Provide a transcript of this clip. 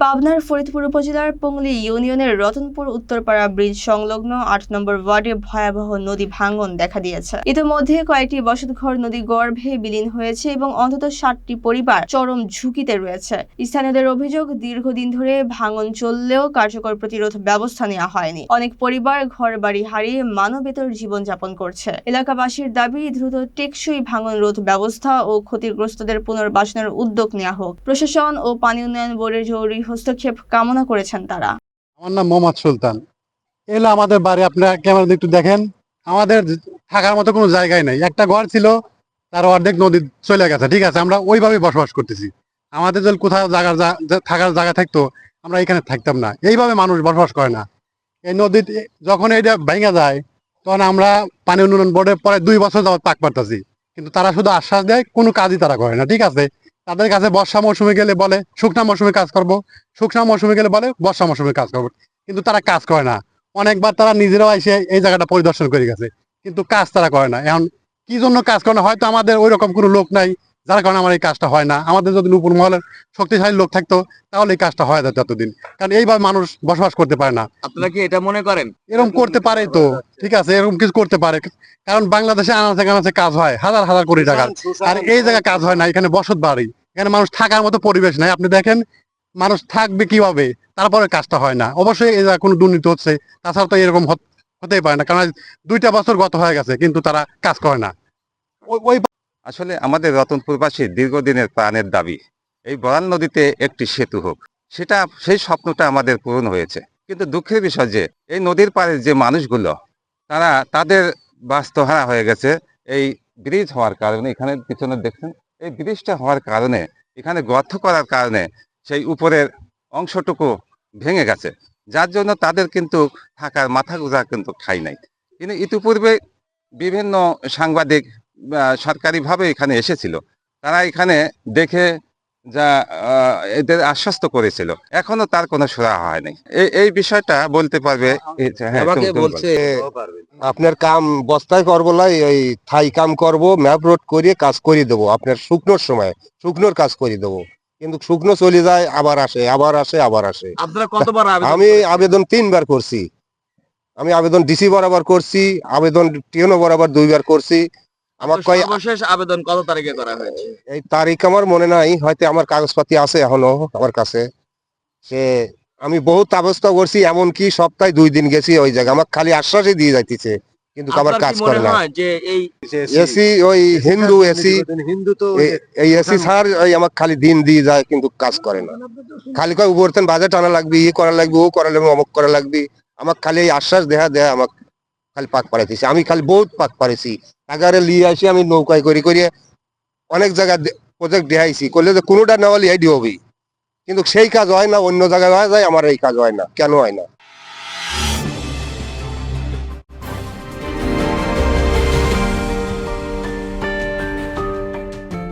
পাবনার ফরিদপুর উপজেলার পংলী ইউনিয়নের রতনপুর উত্তরপাড়া ব্রিজ সংলগ্ন ৮ নম্বর ওয়ার্ডে ভয়াবহ নদী ভাঙন দেখা দিয়েছে। ইতিমধ্যে কয়েকটি বসতঘর নদী গর্ভে বিলীন হয়েছে এবং অন্তত ৬০টি পরিবার চরম ঝুঁকিতে রয়েছে। স্থানীয়দের অভিযোগ, দীর্ঘদিন ধরে ভাঙন চললেও কার্যকর প্রতিরোধ ব্যবস্থা নেওয়া হয়নি। অনেক পরিবার ঘরবাড়ি হারিয়ে মানবেতর জীবনযাপন করছে। এলাকাবাসীর দাবি, দ্রুত টেকসই ভাঙন রোধ ব্যবস্থা ও ক্ষতিগ্রস্তদের পুনর্বাসনের উদ্যোগ নেওয়া হোক। প্রশাসন ও পানি উন্নয়ন বোর্ডের জরুরি হস্তক্ষেপ কামনা করেছেন তারা। আমার নাম মোহাম্মদ সুলতান। এলো আমাদের বাড়ি, আপনারা ক্যামেরা একটু দেখেন। আমাদের থাকার মতো কোনো জায়গায় নেই। একটা ঘর ছিল, তার অর্ধেক নদী চলে গেছে। ঠিক আছে, আমরা ওইভাবেই বসবাস করতেছি। আমাদের যদি কোথাও থাকার জায়গা থাকতো, আমরা এখানে থাকতাম না। এইভাবে মানুষ বসবাস করে না। এই নদীতে যখন এটা ভেঙে যায়, তখন আমরা পানি উন্নয়ন বোর্ডে পরে 2 বছর যাবত পাক পারতেছি, কিন্তু তারা শুধু আশ্বাস দেয়, কোনো কাজই তারা করে না। ঠিক আছে, তাদের কাছে বর্ষা মৌসুমে গেলে বলে শুকনা মৌসুমে কাজ করব, শুকনা মৌসুমে গেলে বলে বর্ষা মৌসুমে কাজ করবো, কিন্তু তারা কাজ করে না। অনেকবার তারা নিজেরাও এসে এই জায়গাটা পরিদর্শন করে গেছে, কিন্তু কাজ তারা করে না। এখন কি জন্য কাজ করে না? হয়তো আমাদের ওই রকম কোনো লোক নাই, যার কারণে আমার এই কাজটা হয় না। আমাদের যদি উপর মহলের শক্তিশালী লোক থাকতো, তাহলে এই কাজটা হয়ে যেত এতদিন। কারণ এইভাবে মানুষ বসবাস করতে পারে না। আপনারা কি এটা মনে করেন? এরকম করতে পারে তো, ঠিক আছে, এরকম কিছু করতে পারে। কারণ বাংলাদেশে আনাচে কানাচে কাজ হয় হাজার হাজার কোটি টাকার, আর এই জায়গায় কাজ হয় না। এখানে বসত বাড়ি, এখানে মানুষ থাকার মতো পরিবেশ নাই। আপনি দেখেন মানুষ থাকবে কিভাবে, তারপরে কাজটা হয় না। অবশ্যই এই জায়গায় কোনো দুর্নীতি হচ্ছে, তাছাড়া তো এরকম হতেই পারে না। কারণ 2টা বছর গত হয়ে গেছে, কিন্তু তারা কাজ করে না। ওই আসলে আমাদের রতনপুরবাসীর দীর্ঘদিনের প্রাণের দাবি, এই বরাল নদীতে একটি সেতু হোক। সেই স্বপ্নটা আমাদের পূরণ হয়েছে, কিন্তু দুঃখের বিষয় যে এই নদীর পাড়ের যে মানুষগুলো, তাদের বাস্তুহারা হয়ে গেছে এই ব্রিজ হওয়ার কারণে। এখানে পিছনে দেখছেন, এই ব্রিজটা হওয়ার কারণে, এখানে গর্ত করার কারণে সেই উপরের অংশটুকু ভেঙে গেছে, যার জন্য তাদের কিন্তু থাকার মাথা গোঁজা কিন্তু ঠাঁই নাই। কিন্তু ইতিপূর্বে বিভিন্ন সাংবাদিক সরকারিভাবে এখানে এসেছিল, তারা এখানে দেখে যা এদের আশ্বস্ত করেছিল, এখনো তার কোনো সুরা হয় নাই। এই বিষয়টা বলতে পারবে। হ্যাঁ, আমাকে তুমি বলছে আপনার কাম বস্তায় করবো লাই, ওই থাই কাম করব, ম্যাপ রোড করিয়ে কাজ করিয়ে দেবো। আপনার শুকনোর সময় শুকনোর কাজ করিয়ে দেবো, কিন্তু শুকনো চলে যায়, আবার আসে, আবার আসে, আবার আসে। আপনারা কতবার আমি আবেদন 3বার করছি। আমি আবেদন ডিসি বরাবর করছি, আবেদন টিএনও বরাবর 2বার করছি। আমার কয় সর্বশেষ আবেদন কত তারিখে করা হয়েছে? এই তারিখ আমার মনে নাই, হয়তো আমার কাগজপাতি আছে এখনো আমার কাছে। সে আমি বহুত অবস্থা করছি, এমনকি সপ্তাহে 2 দিন গেছি ওই জায়গায়। আমার খালি আশ্বাসই দিয়ে যাইতেছে, কিন্তু আবার আপনার কাজ কি করে মনে না। হয় যে এই এসি ওই হিন্দু এসি, এই এসি স্যার ওই আমাকে খালি দিন দিয়ে যায়, কিন্তু কাজ করে না। খালি কয় উপরতেন বাজে টানা লাগবে, ই করা লাগবে, ও করা লাগবে, অমুক করা লাগবে। আমাকে খালি এই আশ্বাস দেয়া আমাকে খালি পাক পাড়াইতেছে। আমি খালি বহুত পাক পাড়েছি, আগারে লিয়ে আসি আমি নৌকায় করি করিয়ে অনেক জায়গায় প্রজেক্ট দেখাইছি, করলে যে কোনোটা নেওয়া লিয়াই দিবি, কিন্তু সেই কাজ হয় না। অন্য জায়গায় হয়ে যায়, আমার এই কাজ হয় না। কেন হয় না?